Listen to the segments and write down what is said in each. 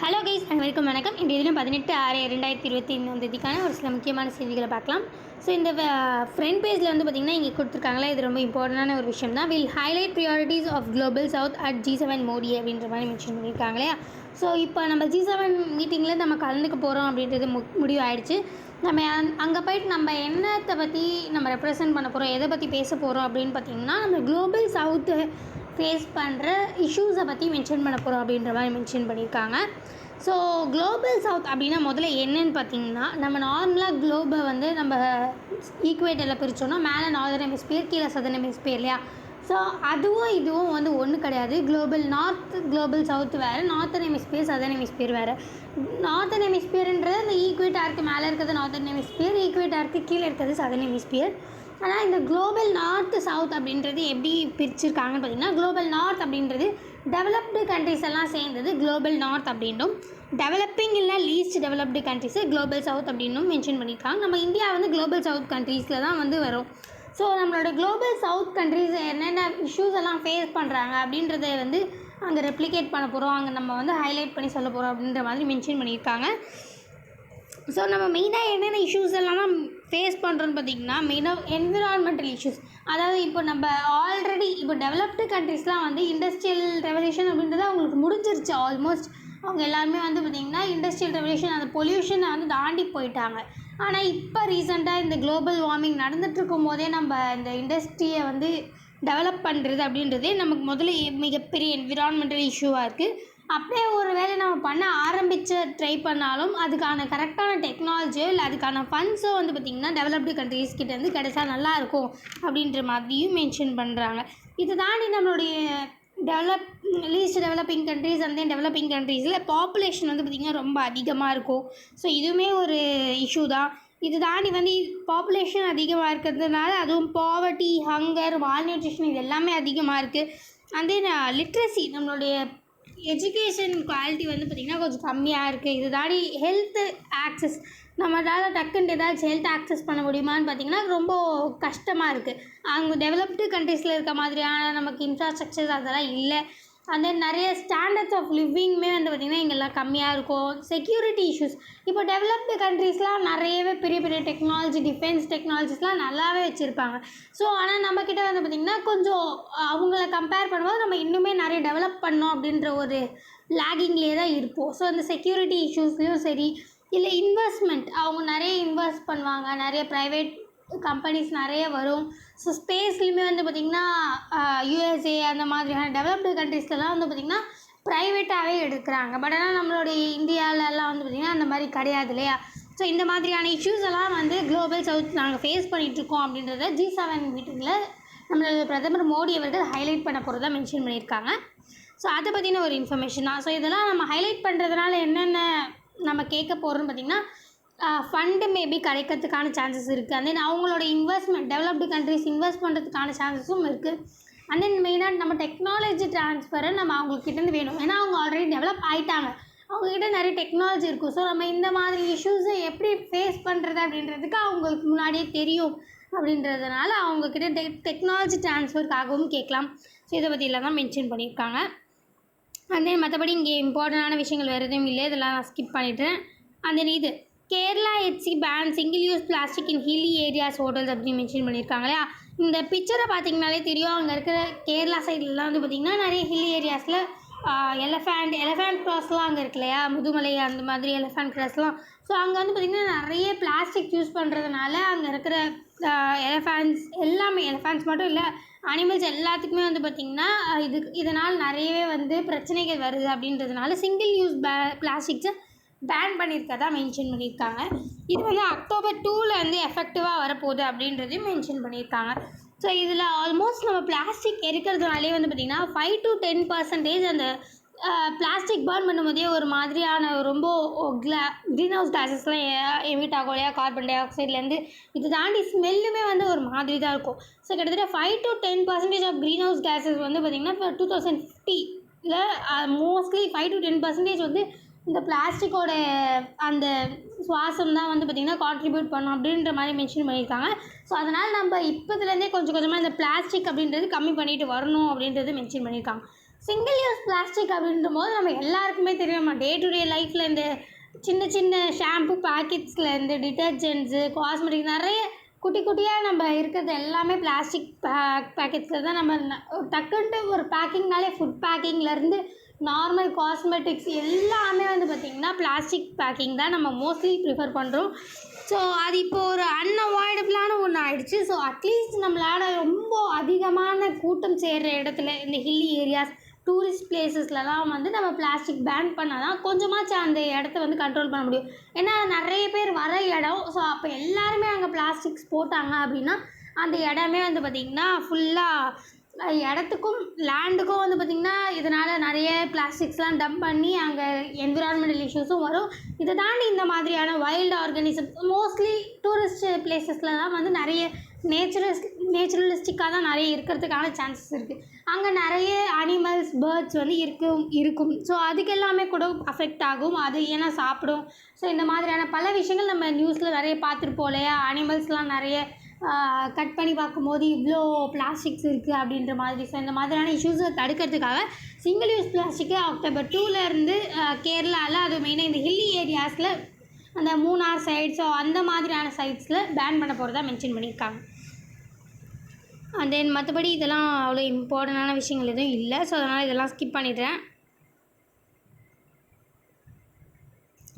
Hello guys அனைவருக்கும் வணக்கம். இந்த இதிலும் 18/6/2025 ஒரு சில முக்கியமான செய்திகளை பார்க்கலாம். ஸோ இந்த ஃப்ரண்ட் பேஜில் வந்து பார்த்திங்கன்னா இங்கே கொடுத்துருக்காங்களே, இது ரொம்ப இம்பார்ட்டண்டான ஒரு விஷயம் தான். Will highlight priorities of global south at G7 Modi அப்படின்ற மாதிரி மென்ஷன் பண்ணியிருக்காங்களே. ஸோ இப்போ நம்ம G7 மீட்டிங்கில் நம்ம கலந்துக்க போகிறோம் அப்படின்றது முடிவு ஆகிடுச்சு. நம்ம அங்கே போய்ட்டு நம்ம என்னத்தை பற்றி நம்ம ரெப்ரசன்ட் பண்ண போகிறோம், எதை பற்றி பேச போகிறோம் அப்படின்னு பார்த்திங்கன்னா, நம்ம குளோபல் சவுத்து ஃபேஸ் பண்ணுற இஷ்யூஸை பற்றி மென்ஷன் பண்ண போகிறோம் அப்படின்ற மாதிரி மென்ஷன் பண்ணியிருக்காங்க. ஸோ குளோபல் சவுத் அப்படின்னா முதல்ல என்னன்னு பார்த்தீங்கன்னா, நம்ம நார்மலாக குளோபை வந்து நம்ம ஈக்குவேட்டரில் பிரித்தோன்னா மேலே நார்தர்ன் ஹெமிஸ்பியர், கீழே சதர்ன் ஹெமிஸ்பியர் இல்லையா. ஸோ இதுவும் வந்து ஒன்று கிடையாது. குளோபல் நார்த், குளோபல் சவுத் வேறு, நார்த்தர்ன் ஹெமிஸ்பியர், சதர்ன் ஹெமிஸ்பியர் வேறு. நார்த்தர்ன் ஹெமிஸ்பியர்ன்றது இந்த ஈக்குவேட்டாருக்கு மேலே இருக்கிறது நார்த்தர்ன் ஹெமிஸ்பியர், ஈக்குவேட்டாருக்கு கீழே இருக்கிறது சதர்ன் ஹெமிஸ்பியர். ஆனால் இந்த குளோபல் நார்த் சவுத் அப்படின்றது எப்படி பிரிச்சிருக்காங்கன்னு பார்த்தீங்கன்னா, குளோபல் நார்த் அப்படின்றது டெவலப்டு கண்ட்ரிஸ் எல்லாம் சேர்ந்தது குளோபல் நார்த் அப்படின்னும், டெவலப்பிங் இல்லை least developed countries global south அப்படின்னும் மென்ஷன் பண்ணியிருக்காங்க. நம்ம இந்தியா வந்து குளோபல் சவுத் கண்ட்ரீஸில் தான் வந்து வரும். ஸோ நம்மளோட குளோபல் சவுத் கண்ட்ரிஸ் என்னென்ன இஷ்யூஸ் எல்லாம் ஃபேஸ் பண்ணுறாங்க அப்படின்றத வந்து அங்கே ரெப்ளிகேட் பண்ண போகிறோம், அங்கே நம்ம வந்து ஹைலைட் பண்ணி சொல்ல போகிறோம் அப்படின்ற மாதிரி மென்ஷன் பண்ணியிருக்காங்க. ஸோ நம்ம மெயினாக என்னென்ன இஷ்யூஸ் எல்லாம் ஃபேஸ் பண்ணுறோன்னு பார்த்திங்கன்னா, மெயினாக என்விரான்மெண்டல் இஷ்யூஸ். அதாவது இப்போ நம்ம ஆல்ரெடி இப்போ டெவலப்டு கண்ட்ரிஸ்லாம் வந்து இண்டஸ்ட்ரியல் ரெவல்யூஷன் அப்படின்றது அவங்களுக்கு முடிஞ்சிருச்சு ஆல்மோஸ்ட். அவங்க எல்லாருமே வந்து பார்த்திங்கன்னா இண்டஸ்ட்ரியல் ரெவல்யூஷன் அந்த பொல்யூஷனை வந்து தாண்டி போயிட்டாங்க. ஆனால் இப்போ ரீசெண்டாக இந்த குளோபல் வார்மிங் நடந்துகிட்ருக்கும் போதே நம்ம இந்த இண்டஸ்ட்ரியை வந்து டெவலப் பண்ணுறது அப்படின்றதே நமக்கு முதல்ல மிகப்பெரிய என்விரான்மெண்டல் இஷ்யூவாக இருக்குது. அப்படியே ஒரு வேளை நம்ம பண்ண ட்ரை பண்ணாலும் அதுக்கான கரெக்டான டெக்னாலஜியோ இல்லை அதுக்கான ஃபண்ட்ஸோ வந்து பார்த்திங்கன்னா டெவலப்டு கண்ட்ரீஸ் கிட்டேருந்து கிடைச்சா நல்லாயிருக்கும் அப்படின்ற மாதிரியும் மென்ஷன் பண்ணுறாங்க. இது தாண்டி நம்மளுடைய லீஸ்ட் டெவலப்பிங் கண்ட்ரீஸ் அந்த டெவலப்பிங் கண்ட்ரீஸில் பாப்புலேஷன் வந்து பார்த்திங்கன்னா ரொம்ப அதிகமாக இருக்கும். ஸோ இதுவுமே ஒரு இஷ்யூ தான். இது தாண்டி வந்து பாப்புலேஷன் அதிகமாக இருக்கிறதுனால அதுவும் பாவர்ட்டி, ஹங்கர், மால்நியூட்ரிஷன் இது எல்லாமே அதிகமாக இருக்குது. அண்ட் தென் லிட்ரஸி, நம்மளுடைய எஜுகேஷன் குவாலிட்டி வந்து பார்த்திங்கன்னா கொஞ்சம் கம்மியாக இருக்குது. இது தாண்டி ஹெல்த்து ஆக்சஸ், நம்மளால் டக்குன்னு ஏதாச்சும் ஹெல்த் ஆக்சஸ் பண்ண முடியுமான்னு பார்த்திங்கன்னா ரொம்ப கஷ்டமாக இருக்குது. அங்கே டெவலப்டு கண்ட்ரீஸில் இருக்க மாதிரியான நமக்கு இன்ஃப்ராஸ்ட்ரக்சர்ஸ் அதெல்லாம் இல்லை. அந்த நிறைய ஸ்டாண்டர்ட்ஸ் ஆஃப் லிவிங்குமே வந்து பார்த்திங்கன்னா இங்கெல்லாம் கம்மியாக இருக்கும். செக்யூரிட்டி இஷ்யூஸ், இப்போ டெவலப்டு கண்ட்ரீஸ்லாம் நிறையவே பெரிய பெரிய டெக்னாலஜி, டிஃபென்ஸ் டெக்னாலஜிஸ்லாம் நல்லாவே வச்சுருப்பாங்க. ஸோ ஆனால் நம்மக்கிட்ட வந்து பார்த்திங்கன்னா கொஞ்சம் அவங்கள கம்பேர் பண்ணும்போது நம்ம இன்னுமே நிறைய டெவலப் பண்ணோம் அப்படின்ற ஒரு லேகிங்லேயே தான் இருப்போம். ஸோ அந்த செக்யூரிட்டி இஷ்யூஸ்லேயும் சரி, இல்லை இன்வெஸ்ட்மெண்ட், அவங்க நிறைய இன்வெஸ்ட் பண்ணுவாங்க, நிறைய ப்ரைவேட் கம்பெனிஸ் நிறைய வரும். ஸோ ஸ்பேஸ்லையுமே வந்து பார்த்திங்கன்னா USA அந்த மாதிரியான டெவலப்டு கண்ட்ரீஸ்லாம் வந்து பார்த்திங்கன்னா ப்ரைவேட்டாகவே எடுக்கிறாங்க. பட் ஆனால் நம்மளுடைய இந்தியாவிலலாம் வந்து பார்த்திங்கன்னா அந்த மாதிரி கிடையாது இல்லையா. ஸோ இந்த மாதிரியான இஷ்யூஸ் எல்லாம் வந்து குளோபல் சவுத் நாங்கள் ஃபேஸ் பண்ணிகிட்ருக்கோம் அப்படின்றத G7 மீட்டிங்கில் நம்மளோட பிரதமர் மோடி அவர்கள் ஹைலைட் பண்ண போகிறதா மென்ஷன் பண்ணியிருக்காங்க. ஸோ அதை பற்றின ஒரு இன்ஃபர்மேஷன் தான். ஸோ இதெல்லாம் நம்ம ஹைலைட் பண்ணுறதுனால என்னென்ன நம்ம கேட்க போகிறோம்னு பார்த்திங்கன்னா, ஃபண்டு மேபி கிடைக்கிறதுக்கான சான்சஸ் இருக்குது. அண்ட் தென் அவங்களோட இன்வெஸ்ட்மெண்ட், டெவலப்டு கண்ட்ரிஸ் இன்வெஸ்ட் பண்ணுறதுக்கான சான்சஸும் இருக்குது. அண்ட் தென் மெயினாக நம்ம டெக்னாலஜி ட்ரான்ஸ்ஃபரை நம்ம அவங்கக்கிட்டேருந்து வேணும். ஏன்னா அவங்க ஆல்ரெடி டெவலப் ஆகிட்டாங்க, அவங்கக்கிட்ட நிறைய டெக்னாலஜி இருக்கும். ஸோ நம்ம இந்த மாதிரி இஷ்யூஸை எப்படி ஃபேஸ் பண்ணுறது அப்படின்றதுக்கு அவங்களுக்கு முன்னாடியே தெரியும். அப்படின்றதுனால அவங்கக்கிட்ட டெக்னாலஜி ட்ரான்ஸ்ஃபருக்காகவும் கேட்கலாம். ஸோ இதை பற்றிலாம் தான் மென்ஷன் பண்ணியிருக்காங்க. அண்ட் தென் மற்றபடி இங்கே இம்பார்ட்டண்டான விஷயங்கள் வேறு எதுவும் இல்லை, இதெல்லாம் நான் ஸ்கிப் பண்ணிவிட்டேன். அண்ட் தென் இது Kerala ban single use plastic in hilly areas hotels அப்படின்னு மென்ஷன் பண்ணியிருக்காங்க இல்லையா. இந்த பிக்சரை பார்த்திங்கனாலே தெரியும், அங்கே இருக்கிற கேரளா சைட்லலாம் வந்து பார்த்திங்கன்னா நிறைய ஹில்லி ஏரியாஸில் எலஃபேண்ட் கிராஸ்லாம் அங்கே இருக்கு இல்லையா, முதுமலை அந்த மாதிரி எலஃபேண்ட் கிராஸ்லாம். ஸோ அங்கே வந்து பார்த்திங்கன்னா நிறைய பிளாஸ்டிக் யூஸ் பண்ணுறதுனால அங்கே இருக்கிற எலஃபேண்ட்ஸ் மட்டும் இல்லை, அனிமல்ஸ் எல்லாத்துக்குமே வந்து பார்த்திங்கன்னா இதனால் நிறையவே வந்து பிரச்சனைகள் வருது. அப்படின்றதுனால சிங்கிள் யூஸ் பிளாஸ்டிக்ஸை பேன் பண்ணியிருக்கதா மென்ஷன் பண்ணியிருக்காங்க. இது வந்து October 2 வந்து எஃபெக்டிவாக வரப்போகுது அப்படின்றதையும் மென்ஷன் பண்ணியிருக்காங்க. ஸோ இதில் ஆல்மோஸ்ட் நம்ம பிளாஸ்டிக் எரிக்கிறதுனாலே வந்து பார்த்திங்கன்னா 5 to 10% அந்த பிளாஸ்டிக் பர்ன் பண்ணும்போதே ஒரு மாதிரியான ரொம்ப க்ரீன் ஹவுஸ் கேஸஸ்லாம் எமிட் ஆகும் இல்லையா, கார்பன் டை ஆக்சைட்லேருந்து. இது தாண்டி ஸ்மெல்லுமே வந்து ஒரு மாதிரி தான் இருக்கும். ஸோ கிட்டத்தட்ட 5 to 10% of greenhouse gases வந்து பார்த்திங்கன்னா இப்போ 2050 மோஸ்ட்லி 5 to 10% வந்து இந்த பிளாஸ்டிக்கோட அந்த சுவாசம் தான் வந்து பார்த்திங்கன்னா கான்ட்ரிபியூட் பண்ணும் அப்படின்ற மாதிரி மென்ஷன் பண்ணியிருக்காங்க. ஸோ அதனால் நம்ம இப்போதுலேருந்தே கொஞ்சம் கொஞ்சமாக இந்த பிளாஸ்டிக் அப்படின்றது கம்மி பண்ணிட்டு வரணும் அப்படின்றது மென்ஷன் பண்ணியிருக்காங்க. சிங்கிள் யூஸ் பிளாஸ்டிக் அப்படின்ற போது நம்ம எல்லாருக்குமே தெரியும், டே டு டே லைஃப்பில் இந்த சின்ன சின்ன ஷாம்பு பேக்கெட்ஸில் இந்த டிட்டர்ஜென்ட்ஸு காஸ்மெட்டிக் நிறைய குட்டி குட்டியாக நம்ம இருக்கிறது எல்லாமே பிளாஸ்டிக் பேக்கெட்ஸில் தான். நம்ம டக்குன்ட்டு ஒரு பேக்கிங்னாலே ஃபுட் பேக்கிங்லேருந்து நார்மல் காஸ்மெட்டிக்ஸ் எல்லாமே வந்து பார்த்திங்கன்னா பிளாஸ்டிக் பேக்கிங் தான் நம்ம மோஸ்ட்லி ப்ரிஃபர் பண்ணுறோம். ஸோ அது இப்போது ஒரு அன்அவாய்டபுளான ஒன்று ஆகிடுச்சு. ஸோ அட்லீஸ்ட் நம்மளால் ரொம்ப அதிகமான கூட்டம் சேர்கிற இடத்துல இந்த ஹில்லி ஏரியாஸ் டூரிஸ்ட் பிளேஸஸ்லலாம் வந்து நம்ம பிளாஸ்டிக் பேன் பண்ணால் தான் கொஞ்சமாச்சும் அந்த இடத்த வந்து கண்ட்ரோல் பண்ண முடியும். ஏன்னா நிறைய பேர் வர இடம், ஸோ அப்போ எல்லாருமே அங்கே பிளாஸ்டிக்ஸ் போட்டாங்க அப்படின்னா அந்த இடமே வந்து பார்த்திங்கன்னா ஃபுல்லாக இடத்துக்கும் லேண்டுக்கும் வந்து பார்த்திங்கன்னா இதனால் நிறைய பிளாஸ்டிக்ஸ்லாம் டம்ப் பண்ணி அங்கே என்விரான்மெண்டல் இஷ்யூஸும் வரும். இதை தாண்டி இந்த மாதிரியான வைல்டு ஆர்கானிசம்ஸ் மோஸ்ட்லி டூரிஸ்ட் பிளேஸஸ்லாம் வந்து நிறைய நேச்சுரலிஸ்டிக்காக தான் நிறைய இருக்கிறதுக்கான சான்சஸ் இருக்குது. அங்கே நிறைய அனிமல்ஸ் பேர்ட்ஸ் வந்து இருக்கும். ஸோ அதுக்கு எல்லாமே கூட அஃபெக்ட் ஆகும், அது ஏன்னா சாப்பிடும். ஸோ இந்த மாதிரியான பல விஷயங்கள் நம்ம நியூஸில் நிறைய பார்த்துருப்போம் இல்லையா. அனிமல்ஸ்லாம் நிறைய கட் பண்ணி பார்க்கும்போது இவ்வளோ பிளாஸ்டிக்ஸ் இருக்குது அப்படின்ற மாதிரி. ஸோ இந்த மாதிரியான இஷ்யூஸை தடுக்கிறதுக்காக சிங்கிள் யூஸ் பிளாஸ்டிக்கை October 2 கேரளாவில், அது மெயினாக இந்த ஹில்லி ஏரியாஸில் அந்த மூணார் சைட், ஸோ அந்த மாதிரியான சைட்ஸில் பேன் பண்ண போகிறதா மென்ஷன் பண்ணியிருக்காங்க. அண்ட் தென் மற்றபடி இதெல்லாம் அவ்வளோ இம்பார்ட்டண்டான விஷயங்கள் எதுவும் இல்லை. ஸோ அதனால் இதெல்லாம் ஸ்கிப் பண்ணிடுறேன்.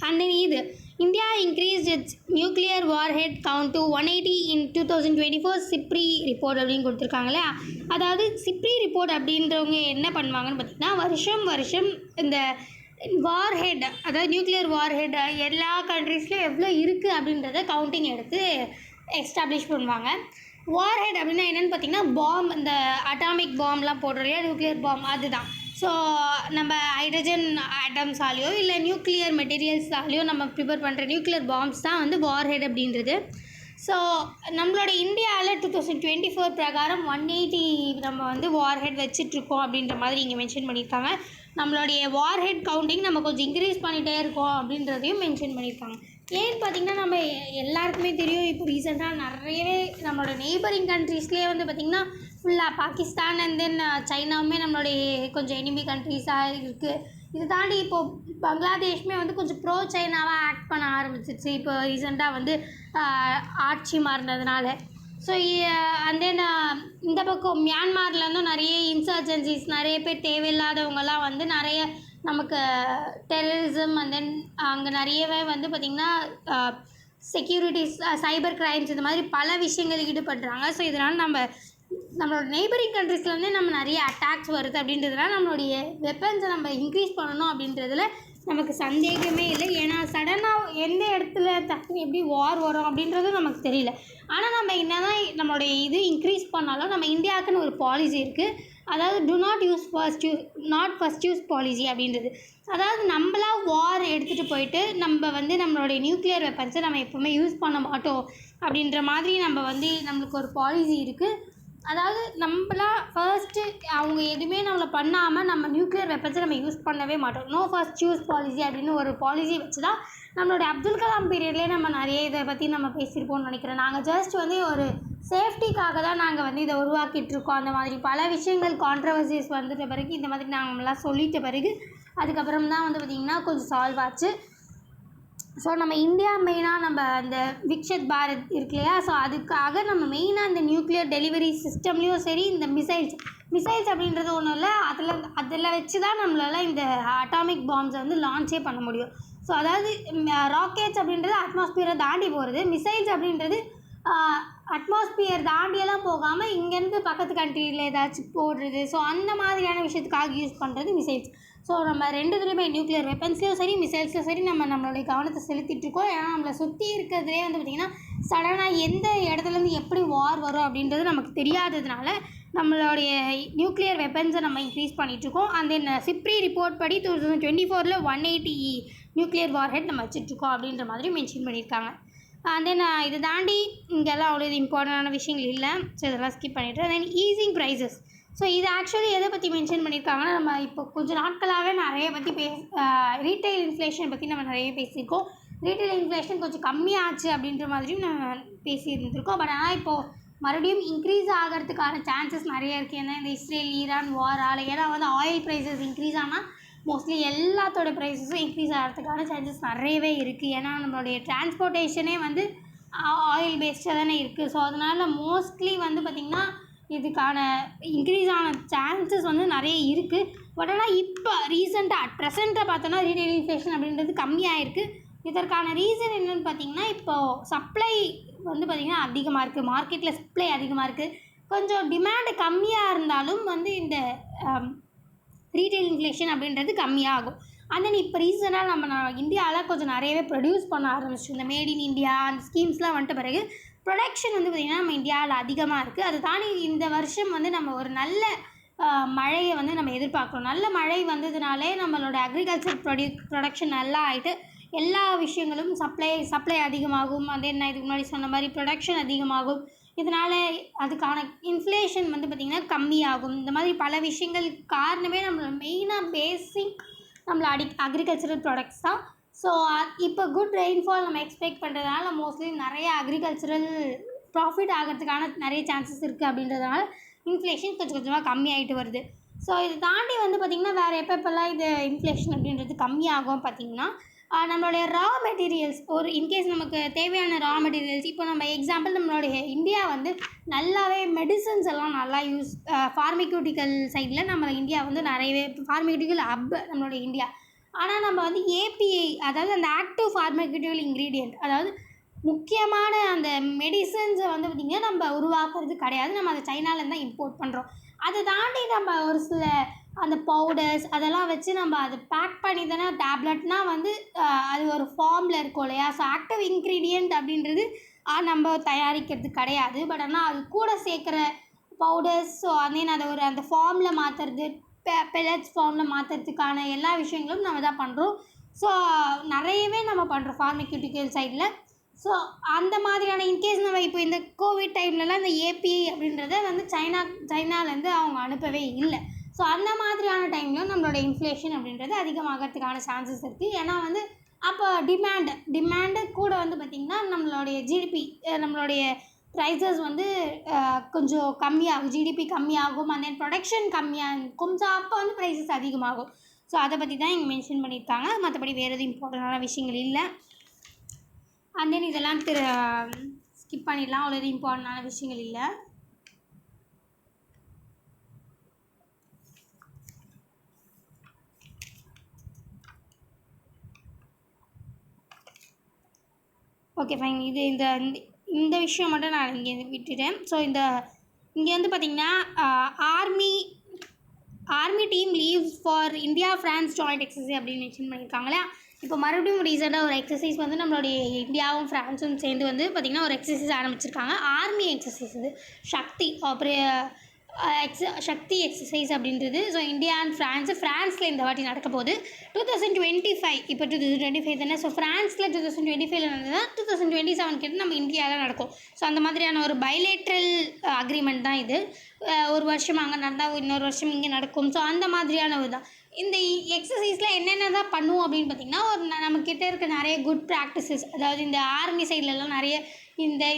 அண்ட் தென் இது India increased it's nuclear warhead count to 180 in 2024 SIPRI report அப்படின்னு கொடுத்துருக்காங்களே. அதாவது சிப்ரி ரிப்போர்ட் அப்படின்றவங்க என்ன பண்ணுவாங்கன்னு பார்த்திங்கன்னா, வருஷம் இந்த வார்ஹெட், அதாவது நியூக்ளியர் வார்ஹெட் எல்லா கண்ட்ரீஸ்லையும் எவ்வளோ இருக்குது அப்படின்றத கவுண்டிங் எடுத்து எஸ்டாப்ளிஷ் பண்ணுவாங்க. வார்ஹெட் அப்படின்னா என்னென்னு பார்த்திங்கன்னா, பாம், இந்த அட்டாமிக் பாம்லாம் போடுறோம் இல்லையா, நியூக்ளியர் பாம், அதுதான். ஸோ நம்ம ஹைட்ரஜன் ஆட்டம்ஸாலேயோ இல்லை நியூக்ளியர் மெட்டீரியல்ஸாலேயோ நம்ம ப்ரிப்பேர் பண்ணுற நியூக்ளியர் பாம்ஸ் தான் வந்து வார்ஹெட் அப்படின்றது. ஸோ நம்மளோட இந்தியாவில் 2024 பிரகாரம் 180 நம்ம வந்து வார்ஹெட் வச்சிட்ருக்கோம் அப்படின்ற மாதிரி இங்கே மென்ஷன் பண்ணியிருக்காங்க. நம்மளுடைய வார்ஹெட் கவுண்டிங் நம்ம கொஞ்சம் இன்க்ரீஸ் பண்ணிகிட்டே இருக்கோம் அப்படின்றதையும் மென்ஷன் பண்ணியிருக்காங்க. ஏன்னு பார்த்திங்கன்னா, நம்ம எல்லாருக்குமே தெரியும், இப்போ ரீசெண்டாக நிறையவே நம்மளோட நெய்பரிங் கண்ட்ரீஸ்லேயே வந்து பார்த்திங்கன்னா ஃபுல்லாக பாகிஸ்தான் அண்ட் தென் சைனாவுமே நம்மளுடைய கொஞ்சம் எனிமி கண்ட்ரீஸாக இருக்குது. இது தாண்டி இப்போது பங்களாதேஷ்மே வந்து கொஞ்சம் ப்ரோ சைனாவாக ஆக்ட் பண்ண ஆரம்பிச்சிருச்சு இப்போ ரீசெண்டாக வந்து ஆட்சி மாறினதுனால. ஸோ அண்ட் தென் இந்த பக்கம் மியான்மார்லேருந்தும் நிறைய இன்சர்ஜென்சிஸ், நிறைய பேர் தேவையில்லாதவங்கெல்லாம் வந்து நிறைய நமக்கு டெரரிசம் அண்ட் தென் அங்கே நிறையவே வந்து பார்த்திங்கன்னா செக்யூரிட்டிஸ், சைபர் கிரைம்ஸ், இந்த மாதிரி பல விஷயங்கள் ஈடுபடுறாங்க. ஸோ இதனால் நம்மளோட நெய்பரிங் கண்ட்ரீஸ்லேருந்தே நம்ம நிறைய அட்டாக்ஸ் வருது அப்படின்றதுனால நம்மளுடைய வெப்பன்ஸை நம்ம இன்க்ரீஸ் பண்ணணும் அப்படின்றதுல நமக்கு சந்தேகமே இல்லை. ஏன்னா சடனாக எந்த இடத்துல டக்குன்னு எப்படி வார் வரும் அப்படின்றது நமக்கு தெரியல. ஆனால் நம்ம என்ன தான் நம்மளுடைய இது இன்க்ரீஸ் பண்ணாலும் நம்ம இந்தியாவுக்குன்னு ஒரு பாலிசி இருக்குது. அதாவது to not first use policy அப்படின்றது. அதாவது நம்மளா வார் எடுத்துகிட்டு போயிட்டு நம்ம வந்து நம்மளுடைய நியூக்ளியர் வெப்பன்ஸை நம்ம எப்போவுமே யூஸ் பண்ண மாட்டோம் அப்படின்ற மாதிரி நம்மளுக்கு ஒரு பாலிசி இருக்குது. அதாவது நம்மளா ஃபர்ஸ்ட்டு அவங்க எதுவுமே நம்மளை பண்ணாமல் நம்ம நியூக்ளியர் வெப்பன்ஸை நம்ம யூஸ் பண்ணவே மாட்டோம். நோ ஃபர்ஸ்ட் யூஸ் பாலிசி அப்படின்னு ஒரு பாலிசி வச்சு தான் நம்மளுடைய அப்துல் கலாம் பீரியட்லேயே நம்ம நிறைய இதை பற்றி நம்ம பேசியிருப்போம்னு நினைக்கிறேன். நாங்கள் ஜஸ்ட் வந்து ஒரு சேஃப்டிக்காக தான் நாங்கள் வந்து இதை உருவாக்கிட்டுருக்கோம். அந்த மாதிரி பல விஷயங்கள் கான்ட்ரவர்சிஸ் வந்துட்ட பிறகு, இந்த மாதிரி நாங்கள்லாம் சொல்லிட்ட பிறகு அதுக்கப்புறம் தான் வந்து பார்த்திங்கன்னா கொஞ்சம் சால்வ் ஆச்சு. ஸோ நம்ம இந்தியா மெயினாக நம்ம அந்த விக்ஷித் பாரத் இருக்கு இல்லையா, ஸோ அதுக்காக நம்ம மெயினாக இந்த நியூக்ளியர் டெலிவரி சிஸ்டம்லேயும் சரி, இந்த மிசைல்ஸ் அப்படின்றது ஒன்றும் இல்லை, அதில் வச்சு தான் நம்மளால் இந்த அட்டாமிக் பாம்ஸை வந்து லான்ச்சே பண்ண முடியும். ஸோ அதாவது ராக்கெட்ஸ் அப்படின்றது அட்மாஸ்பியரை தாண்டி போகிறது, மிசைல்ஸ் அப்படின்றது அட்மாஸ்பியர் தாண்டியெல்லாம் போகாமல் இங்கேருந்து பக்கத்து கண்ட்ரியில் ஏதாச்சும் போடுறது. ஸோ அந்த மாதிரியான விஷயத்துக்காக யூஸ் பண்ணுறது மிசைல்ஸ். ஸோ நம்ம ரெண்டுத்துலேயுமே நியூக்ளியர் வெப்பன்ஸ்லையும் சரி மிசைல்ஸ்லையும் சரி நம்மளுடைய கவனத்தை செலுத்திட்டுருக்கோம். ஏன்னா நம்மளை சுற்றி இருக்கிறதுலே வந்து பார்த்திங்கன்னா சடனாக எந்த இடத்துலேருந்து எப்படி வார் வரும் அப்படின்றது நமக்கு தெரியாததுனால நம்மளுடைய நியூக்ளியர் வெப்பன்ஸை நம்ம இன்க்ரீஸ் பண்ணிகிட்ருக்கோம். அண்ட் தென் சிப்ரி ரிப்போர்ட் படி 2024 180 நியூக்ளியர் வார்ஹெட் நம்ம வச்சுட்ருக்கோம் அப்படின்ற மாதிரி மென்ஷன் பண்ணியிருக்காங்க. அண்ட் தென் இதை தாண்டி இங்கெல்லாம் அவ்வளோ இது இம்பார்ட்டண்டான விஷயங்கள் இல்லை. ஸோ இதெல்லாம் ஸ்கிப் பண்ணிவிட்டு தென் ஈஸிங் ப்ரைஸஸ். ஸோ இது ஆக்சுவலி எதை பற்றி மென்ஷன் பண்ணியிருக்காங்கன்னா, நம்ம இப்போ கொஞ்சம் நாட்களாகவே நிறைய பற்றி ரீட்டைல் இன்ஃப்ளேஷன் பற்றி நம்ம நிறைய பேசியிருக்கோம். ரீட்டைல் இன்ஃப்ளேஷன் கொஞ்சம் கம்மியாச்சு அப்படின்ற மாதிரியும் நம்ம பேசியிருந்துருக்கோம். பட் ஆனால் இப்போது மறுபடியும் இன்க்ரீஸ் ஆகிறதுக்கான சான்சஸ் நிறைய இருக்குது. ஏன்னா இந்த இஸ்ரேல் ஈரான் வாரால், ஏன்னா வந்து ஆயில் ப்ரைஸஸ் இன்க்ரீஸ் ஆனால் மோஸ்ட்லி எல்லாத்தோட ப்ரைஸஸும் இன்க்ரீஸ் ஆகிறதுக்கான சான்சஸ் நிறையவே இருக்குது. ஏன்னா நம்மளுடைய டிரான்ஸ்போர்ட்டேஷனே வந்து ஆயில் பேஸ்டாக தானே இருக்குது. ஸோ அதனால் மோஸ்ட்லி வந்து பார்த்திங்கன்னா இதுக்கான இன்க்ரீஸ் ஆன சான்சஸ் வந்து நிறைய இருக்குது. பட் ஆனால் இப்போ ரீசெண்டாக ப்ரெசென்ட்டாக பார்த்தோன்னா ரீட்டைல் இன்ஃப்ளேஷன் அப்படின்றது கம்மியாகிருக்கு. இதற்கான ரீசன் என்னென்னு பார்த்திங்கன்னா, இப்போது சப்ளை வந்து பார்த்திங்கன்னா அதிகமாக இருக்குது, மார்க்கெட்டில் சப்ளை அதிகமாக இருக்குது. கொஞ்சம் டிமாண்டு கம்மியாக இருந்தாலும் வந்து இந்த ரீட்டைல் இன்ஃப்ளேஷன் அப்படின்றது கம்மியாகும். அண்ட் தென் இப்போ ரீசனாக நம்ம இந்தியாவில் கொஞ்சம் நிறையவே ப்ரொடியூஸ் பண்ண ஆரம்பிச்சு, இந்த மேட் இன் இந்தியா அந்த ஸ்கீம்ஸ்லாம் வந்துட்ட பிறகு ப்ரொடக்ஷன் வந்து பார்த்திங்கன்னா நம்ம இந்தியாவில் அதிகமாக இருக்குது. அதை தாண்டி இந்த வருஷம் வந்து நம்ம ஒரு நல்ல மழையை வந்து நம்ம எதிர்பார்க்குறோம். நல்ல மழை வந்ததுனாலே நம்மளோட அக்ரிகல்ச்சர் ப்ரொடக்ஷன் நல்லா ஆகிட்டு எல்லா விஷயங்களும் சப்ளை அதிகமாகும். அதே நான் இதுக்கு முன்னாடி சொன்ன மாதிரி ப்ரொடக்ஷன் அதிகமாகும். இதனால் அதுக்கான இன்ஃப்ளேஷன் வந்து பார்த்திங்கன்னா கம்மியாகும். இந்த மாதிரி பல விஷயங்கள் காரணமே நம்மளோட மெயினாக பேசிக் நம்மள அக்ரிகல்ச்சரல் ப்ராடக்ட்ஸ் தான். ஸோ இப்போ குட் ரெயின்ஃபால் நம்ம எக்ஸ்பெக்ட் பண்ணுறதுனால மோஸ்ட்லி நிறைய அக்ரிகல்ச்சரல் ப்ராஃபிட் ஆகிறதுக்கான நிறைய சான்சஸ் இருக்குது. அப்படின்றதுனால இன்ஃப்ளேஷன் கொஞ்சம் கொஞ்சமாக கம்மியாகிட்டு வருது. ஸோ இதை தாண்டி வந்து பார்த்திங்கன்னா வேறு எப்பப்பெல்லாம் இது இன்ஃப்ளேஷன் அப்படின்றது கம்மியாகும் பார்த்திங்கன்னா, நம்மளுடைய ரா மெட்டீரியல்ஸ் ஒரு இன்கேஸ் நமக்கு தேவையான ரா மெட்டீரியல்ஸ், இப்போ நம்ம எக்ஸாம்பிள் நம்மளுடைய இந்தியா வந்து நல்லாவே மெடிசன்ஸ் எல்லாம் நல்லா ஃபார்மக்யூட்டிக்கல் சைடில் நம்ம இந்தியா வந்து நிறையவே ஃபார்மக்யூட்டிக்கல் நம்மளுடைய இந்தியா. ஆனால் நம்ம வந்து ஏபிஐ, அதாவது அந்த ஆக்டிவ் ஃபார்மக்யூட்டிக்கல் இன்க்ரீடியன்ட், அதாவது முக்கியமான அந்த மெடிசன்ஸை வந்து பார்த்திங்கன்னா நம்ம உருவாக்குறது கிடையாது. நம்ம அதை சைனாலேருந்து தான் இம்போர்ட் பண்ணுறோம். அதை தாண்டி நம்ம ஒரு சில அந்த பவுடர்ஸ் அதெல்லாம் வச்சு நம்ம அதை பேக் பண்ணி தானே டேப்லெட்னால் வந்து அது ஒரு ஃபார்மில் இருக்கும் இல்லையா. ஸோ ஆக்டிவ் இன்க்ரீடியண்ட் அப்படின்றது நம்ம தயாரிக்கிறது கிடையாது. பட் ஆனால் அது கூட சேர்க்குற பவுடர்ஸ், ஸோ அதை ஒரு அந்த ஃபார்மில் மாற்றுறது, பெலட்ஸ் ஃபார்மில் மாற்றுறதுக்கான எல்லா விஷயங்களும் நம்ம தான் பண்ணுறோம். ஸோ நிறையவே நம்ம பண்ணுறோம் ஃபார்மக்யூட்டிக்கல் சைடில். ஸோ அந்த மாதிரியான இன்கேஸ் நம்ம இப்போ இந்த கோவிட் டைம்லலாம் இந்த ஏபிஐ அப்படின்றத வந்து சைனாலேருந்து அவங்க அனுப்பவே இல்லை. ஸோ அந்த மாதிரியான டைமில் நம்மளோட இன்ஃப்ளேஷன் அப்படின்றது அதிகமாகிறதுக்கான சான்சஸ் இருக்குது. ஏன்னா வந்து அப்போ டிமாண்டு கூட வந்து பார்த்திங்கன்னா நம்மளுடைய ஜிடிபி, நம்மளுடைய ப்ரைஸஸ் வந்து கொஞ்சம் கம்மியாகும், ஜிடிபி கம்மியாகும். அண்ட் தென் ப்ரொடக்ஷன் கம்மியாகும். ஸோ அப்போ வந்து ப்ரைஸஸ் அதிகமாகும். ஸோ அதை பற்றி தான் இங்கே மென்ஷன் பண்ணியிருக்காங்க. மற்றபடி வேறு எதுவும் இம்பார்ட்டண்டான விஷயங்கள் இல்லை. அண்ட் தென் இதெல்லாம் ஸ்கிப் பண்ணிடலாம், அவ்வளோ எதுவும் இம்பார்ட்டண்டான விஷயங்கள் இல்லை. Okay fine. இது இந்த விஷயம் மட்டும் நான் இங்கே விட்டுட்டேன். ஸோ இங்கே வந்து பார்த்திங்கன்னா army team leaves for India France joint exercise அப்படின்னு மென்ஷன் பண்ணியிருக்காங்களே. இப்போ மறுபடியும் ரீசெண்டாக ஒரு எக்ஸசைஸ் வந்து நம்மளுடைய இந்தியாவும் ஃப்ரான்ஸும் சேர்ந்து வந்து பார்த்திங்கன்னா ஒரு எக்ஸசைஸ் ஆரம்பிச்சிருக்காங்க. ஆர்மி எக்ஸசைஸ் இது சக்தி எக்ஸசைஸ் அப்படின்றது. ஸோ இந்தியா அண்ட் ஃப்ரான்ஸில் இந்த வாட்டி நடக்க போகுது 2025. இப்போ 2025 தானே. ஸோ ஃப்ரான்ஸில் 2025 நடந்ததுன்னா 2027 கிட்ட நம்ம இந்தியாவில் நடக்கும். ஸோ அந்த மாதிரியான ஒரு பைலேட்ரல் அக்ரிமெண்ட் தான் இது. ஒரு வருஷம் அங்கே நடந்தால் இன்னொரு வருஷம் இங்கே நடக்கும். ஸோ அந்த மாதிரியான ஒரு தான் இந்த எக்ஸசைஸில் என்னென்ன தான் பண்ணுவோம் அப்படின்னு பார்த்திங்கன்னா, நம்மக்கிட்ட இருக்க நிறைய குட் ப்ராக்டிசஸ், அதாவது இந்த ஆர்மி சைட்லலாம் நிறைய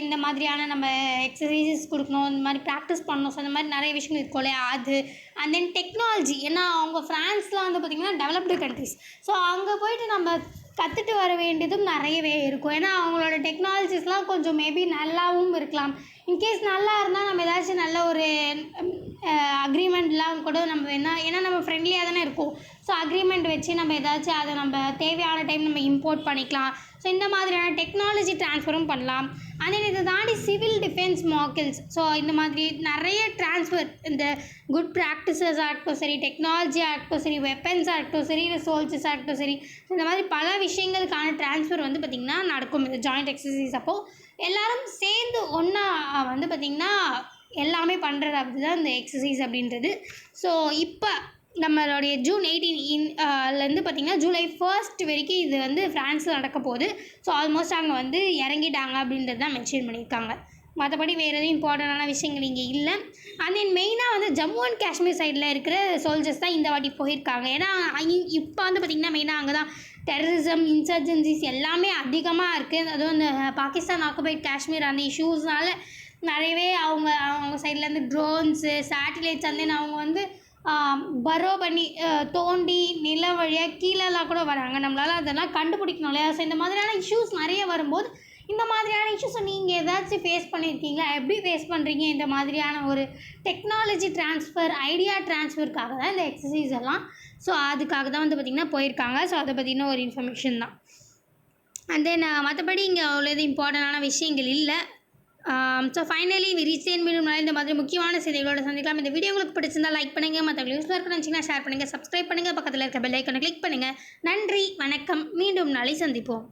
இந்த மாதிரியான நம்ம எக்ஸசைசஸ் கொடுக்கணும், இந்த மாதிரி ப்ராக்டிஸ் பண்ணணும். ஸோ அந்த மாதிரி நிறைய விஷயங்கள் இருக்கும் இல்லையா, அது. அண்ட் தென் டெக்னாலஜி, ஏன்னா அவங்க ஃப்ரான்ஸ்லாம் வந்து பார்த்திங்கன்னா டெவலப்டு கண்ட்ரிஸ். ஸோ அங்கே போய்ட்டு நம்ம கற்றுட்டு வர வேண்டியதும் நிறையவே இருக்கும். ஏன்னா அவங்களோட டெக்னாலஜிஸ்லாம் கொஞ்சம் மேபி நல்லாவும் இருக்கலாம். இன்கேஸ் நல்லா இருந்தால் நம்ம ஏதாச்சும் நல்ல ஒரு அக்ரிமெண்ட்லாம் கூட நம்ம ஏன்னா நம்ம ஃப்ரெண்ட்லியாக தானே இருக்கும். ஸோ அக்ரிமெண்ட் வச்சு நம்ம ஏதாச்சும் அதை நம்ம தேவையான டைம் நம்ம இம்போர்ட் பண்ணிக்கலாம். ஸோ இந்த மாதிரியான டெக்னாலஜி ட்ரான்ஸ்ஃபரும் பண்ணலாம். அண்ட் தென் இதை தாண்டி சிவில் டிஃபென்ஸ் மார்க்கிள்ஸ், ஸோ இந்த மாதிரி நிறைய ட்ரான்ஸ்ஃபர், இந்த குட் ப்ராக்டிசஸ் ஆகட்டும் சரி, டெக்னாலஜி ஆகட்டும் சரி, வெப்பன்ஸ் ஆகட்டும் சரி, சோல்ஜர்ஸ் ஆகட்டும் சரி, இந்த மாதிரி பல விஷயங்களுக்கான ட்ரான்ஸ்ஃபர் வந்து பார்த்திங்கன்னா நடக்கும் இந்த ஜாயிண்ட் எக்ஸசைஸ். அப்போது எல்லோரும் சேர்ந்து ஒன்றா வந்து பார்த்திங்கன்னா எல்லாமே பண்ணுறது அப்படிதான் இந்த எக்ஸசைஸ் அப்படின்றது. ஸோ இப்போ நம்மளுடைய ஜூன் 18 பார்த்திங்கன்னா ஜூலை 1 வரைக்கும் இது வந்து ஃப்ரான்ஸில் நடக்க போகுது. ஸோ ஆல்மோஸ்ட் அங்கே வந்து இறங்கிட்டாங்க அப்படின்றது தான் மென்ஷன் பண்ணியிருக்காங்க. மற்றபடி வேறு எதுவும் இம்பார்ட்டண்டான விஷயங்கள் இங்கே இல்லை. அண்ட் தென் மெயினாக வந்து ஜம்மு அண்ட் காஷ்மீர் சைடில் இருக்கிற சோல்ஜர்ஸ் தான் இந்த வாட்டி போயிருக்காங்க. ஏன்னா இப்போ வந்து பார்த்திங்கன்னா மெயினாக அங்கே தான் டெரரிசம், இன்சர்ஜென்சிஸ் எல்லாமே அதிகமாக இருக்குது. அதுவும் இந்த பாகிஸ்தான் ஆக்குபைட் காஷ்மீர் அந்த இஷ்யூஸ்னால நிறையவே அவங்க சைட்லேருந்து ட்ரோன்ஸு சேட்டிலைட்ஸ் அண்ட் தென் அவங்க வந்து பரோ பண்ணி தோண்டி நிலம் வழியாக கீழெல்லாம் கூட வராங்க. நம்மளால் அதெல்லாம் கண்டுபிடிக்கணும் இல்லையா? ஸோ இந்த மாதிரியான இஷ்யூஸ் நிறைய வரும்போது இந்த மாதிரியான இஷ்யூஸை நீங்கள் ஏதாச்சும் ஃபேஸ் பண்ணியிருக்கீங்களா? எப்படி ஃபேஸ் பண்ணுறீங்க? இந்த மாதிரியான ஒரு டெக்னாலஜி ட்ரான்ஸ்ஃபர், ஐடியா ட்ரான்ஸ்ஃபருக்காக தான் இந்த எக்ஸசைஸ் எல்லாம். ஸோ அதுக்காக தான் வந்து பார்த்திங்கன்னா போயிருக்காங்க. ஸோ அதை பற்றின ஒரு இன்ஃபர்மேஷன் தான். அண்ட் தென் மற்றபடி இங்கே அவ்வளோ எதுவும் இம்பார்ட்டண்டான விஷயங்கள் இல்லை. ஸோ ஃபைனலி ரீசெண்ட் மீண்டும் இந்த மாதிரி முக்கியமான செய்திகளோட சந்திக்கலாம். இந்த வீடியோ உங்களுக்கு பிடிச்சிருந்தால் லைக் பண்ணுங்கள், மற்றவங்க யூஸ்ஃபுல்லாக இருக்குன்னு நினச்சிங்கன்னா ஷேர் பண்ணுங்கள், சப்ஸ்கிரைப் பண்ணுங்கள், பக்கத்தில் இருக்க பெல் ஐக்கனை கிளிக் பண்ணுங்கள். நன்றி, வணக்கம். மீண்டும் நாளை சந்திப்போம்.